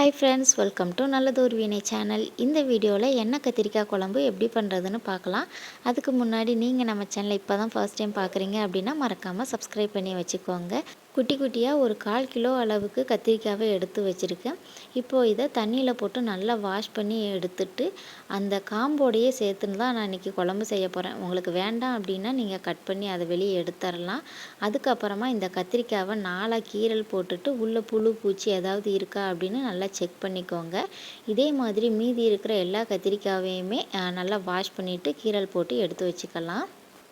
Hi friends, welcome to Nallathor Veenai channel. இந்த வீடியோல எண்ணெய் கத்திரிக்காய் குழம்பு எப்படி பண்றதுன்னு பார்க்கலாம். அதுக்கு முன்னாடி நீங்க நம்ம சேனலை இப்பதான் ஃபர்ஸ்ட் டைம் பார்க்குறீங்க அப்படினா மறக்காம subscribe பண்ணி வச்சுக்கோங்க. குட்டி குட்டியா ஒரு 1/4 கிலோ அளவுக்கு கத்திரிக்காவை எடுத்து வச்சிருக்கேன். இப்போ இத தண்ணியில போட்டு நல்லா வாஷ் பண்ணி எடுத்துட்டு அந்த காம்போடையே சேர்த்துன்னு தான் நான் இன்னைக்கு குழம்பு செய்ய போறேன். உங்களுக்கு வேண்டாம் அப்படினா நீங்க கட் பண்ணி அதை வெளியே எடுத்துறலாம். அதுக்கு அப்புறமா இந்த கத்திரிக்காவை நாலா கீறல் போட்டுட்டு உள்ள புழு பூச்சி ஏதாவது இருக்கா அப்படின்னு நல்லா செக் பண்ணிக்கோங்க. இதே மாதிரி மீதி இருக்கிற எல்லா கத்திரிக்காயையுமே நல்லா வாஷ் பண்ணிட்டு கீறல் போட்டு எடுத்து வச்சுக்கலாம்.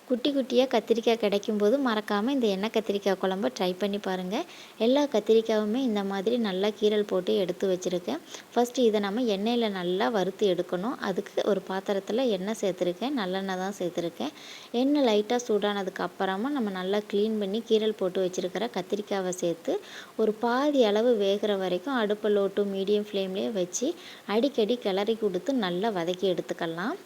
குட்டி குட்டியாக கத்திரிக்காய் கிடைக்கும்போது மறக்காமல் இந்த எண்ணெய் கத்திரிக்காய் குழம்பை ட்ரை பண்ணி பாருங்கள். எல்லா கத்திரிக்காயுமே இந்த மாதிரி நல்லா கீறல் போட்டு எடுத்து வச்சுருக்கேன். ஃபஸ்ட்டு இதை நம்ம எண்ணெயில் நல்லா வறுத்து எடுக்கணும். அதுக்கு ஒரு பாத்திரத்தில் எண்ணெய் சேர்த்துருக்கேன், நல்லெண்ணெய் தான் சேர்த்துருக்கேன். எண்ணெய் லைட்டாக சூடானதுக்கு அப்புறமா நம்ம நல்லா க்ளீன் பண்ணி கீறல் போட்டு வச்சுருக்கிற கத்திரிக்காவை சேர்த்து ஒரு பாதி அளவு வேகிற வரைக்கும் அடுப்பை லோ டு மீடியம் ஃப்ளேம்லேயே வச்சு அடிக்கடி கிளறி கொடுத்து நல்லா வதக்கி எடுத்துக்கலாம்.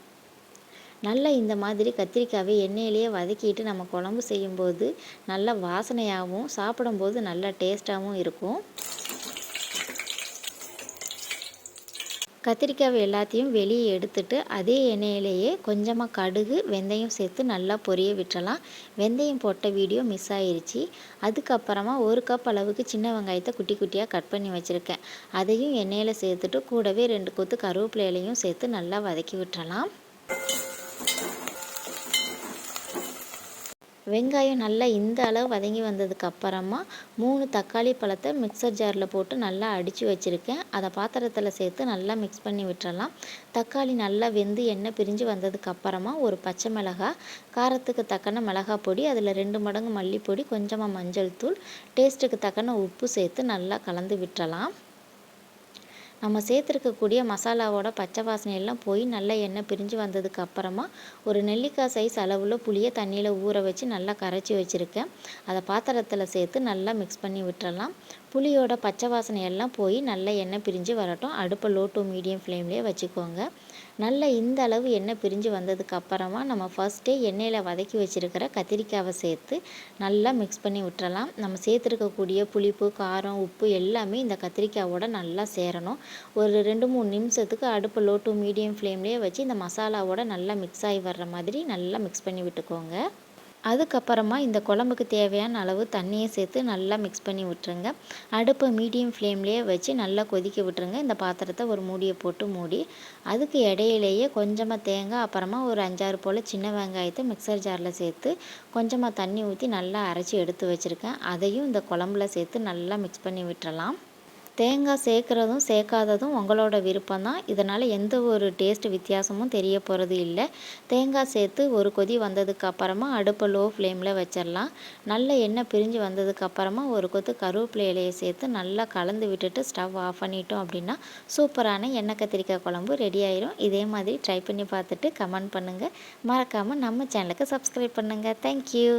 நல்லா இந்த மாதிரி கத்திரிக்காவை எண்ணெயிலேயே வதக்கிட்டு நம்ம குழம்பு செய்யும்போது நல்லா வாசனையாகவும் சாப்பிடும்போது நல்லா டேஸ்ட்டாகவும் இருக்கும். கத்திரிக்காவை எல்லாத்தையும் வெளியே எடுத்துட்டு அதே எண்ணெயிலேயே கொஞ்சமாக கடுகு வெந்தயம் சேர்த்து நல்லா பொரிய விட்டுறலாம். வெந்தயம் போட்ட வீடியோ மிஸ் ஆயிருச்சு. அதுக்கப்புறமா 1 கப் அளவுக்கு சின்ன வெங்காயத்தை குட்டி குட்டியாக கட் பண்ணி வச்சுருக்கேன். அதையும் எண்ணெயில் சேர்த்துட்டு கூடவே 2 கொத்து கருவேப்பிலையிலையும் சேர்த்து நல்லா வதக்கி விட்டுறலாம். வெங்காயம் நல்லா இந்த அளவு வதங்கி வந்ததுக்கு அப்புறமா 3 தக்காளி பழத்தை மிக்சர் ஜாரில் போட்டு நல்லா அடித்து வச்சுருக்கேன். அதை பாத்திரத்தில் சேர்த்து நல்லா மிக்ஸ் பண்ணி விட்டுறலாம். தக்காளி நல்லா வெந்து எண்ணெய் பிரிஞ்சு வந்ததுக்கு அப்புறமா ஒரு பச்சை மிளகாய், காரத்துக்கு தக்கன மிளகாய் பொடி, அதில் 2 மடங்கு மல்லிப்பொடி, கொஞ்சமாக மஞ்சள் தூள், டேஸ்ட்டுக்கு தக்கன உப்பு சேர்த்து நல்லா கலந்து விட்டுறலாம். நம்ம சேர்த்துருக்கக்கூடிய மசாலாவோட பச்சை வாசனையெல்லாம் போய் நல்லா எண்ணெய் பிரிஞ்சு வந்ததுக்கு அப்புறமா ஒரு நெல்லிக்காய் சைஸ் அளவில் புளியை தண்ணியில் ஊற வச்சு நல்லா கரைச்சி வச்சுருக்கேன். அதை பாத்திரத்தில் சேர்த்து நல்லா மிக்ஸ் பண்ணி விட்டுறலாம். புளியோட பச்சை வாசனையெல்லாம் போய் நல்லா எண்ணெய் பிரிஞ்சு வரட்டும். அடுப்பை லோ டு மீடியம் ஃப்ளேம்லேயே வச்சுக்கோங்க. நல்லா இந்த அளவு எண்ணெய் பிரிஞ்சு வந்ததுக்கு அப்புறமா நம்ம ஃபஸ்ட்டே எண்ணெயில் வதக்கி வச்சுருக்கிற கத்திரிக்காவை சேர்த்து நல்லா மிக்ஸ் பண்ணி விட்டுறலாம். நம்ம சேர்த்துருக்கக்கூடிய புளிப்பு, காரம், உப்பு எல்லாமே இந்த கத்திரிக்காவோட நல்லா சேரணும். ஒரு 2-3 நிமிஷத்துக்கு அடுப்பு லோ டு மீடியம் ஃப்ளேம்லேயே வச்சு இந்த மசாலாவோட நல்லா மிக்ஸ் ஆகி வர்ற மாதிரி நல்லா மிக்ஸ் பண்ணி விட்டுக்கோங்க. அதுக்கப்புறமா இந்த குழம்புக்கு தேவையான அளவு தண்ணியை சேர்த்து நல்லா மிக்ஸ் பண்ணி விட்டுருங்க. அடுப்பை மீடியம் ஃப்ளேம்லேயே வச்சு நல்லா கொதிக்க விட்டுருங்க. இந்த பாத்திரத்தை ஒரு மூடியை போட்டு மூடி அதுக்கு இடையிலேயே கொஞ்சமாக தேங்காய், அப்புறமா ஒரு 5-6 போல் சின்ன வெங்காயத்தை மிக்சர் ஜாரில் சேர்த்து கொஞ்சமாக தண்ணி ஊற்றி நல்லா அரைச்சி எடுத்து வச்சுருக்கேன். அதையும் இந்த குழம்புல சேர்த்து நல்லா மிக்ஸ் பண்ணி விட்டுறலாம். தேங்காய் சேர்க்குறதும் சேர்க்காததும் உங்களோட விருப்பம்தான். இதனால் எந்த ஒரு டேஸ்ட் வித்தியாசமும் தெரிய போகிறது இல்லை. தேங்காய் சேர்த்து ஒரு கொதி வந்ததுக்கு அப்புறமா அடுப்பை லோ ஃப்ளேமில் வச்சிடலாம். நல்ல எண்ணெய் பிரிஞ்சு வந்ததுக்கு அப்புறமா ஒரு கொத்து கருவேப்பிலை இலையை சேர்த்து நல்லா கலந்து விட்டுட்டு ஸ்டவ் ஆஃப் பண்ணிட்டோம் அப்படின்னா சூப்பரான எண்ணெய் கத்திரிக்காய் குழம்பு ரெடி ஆயிரும். இதே மாதிரி ட்ரை பண்ணி பார்த்துட்டு கமெண்ட் பண்ணுங்கள். மறக்காமல் நம்ம சேனலுக்கு சப்ஸ்கிரைப் பண்ணுங்கள். தேங்க்யூ.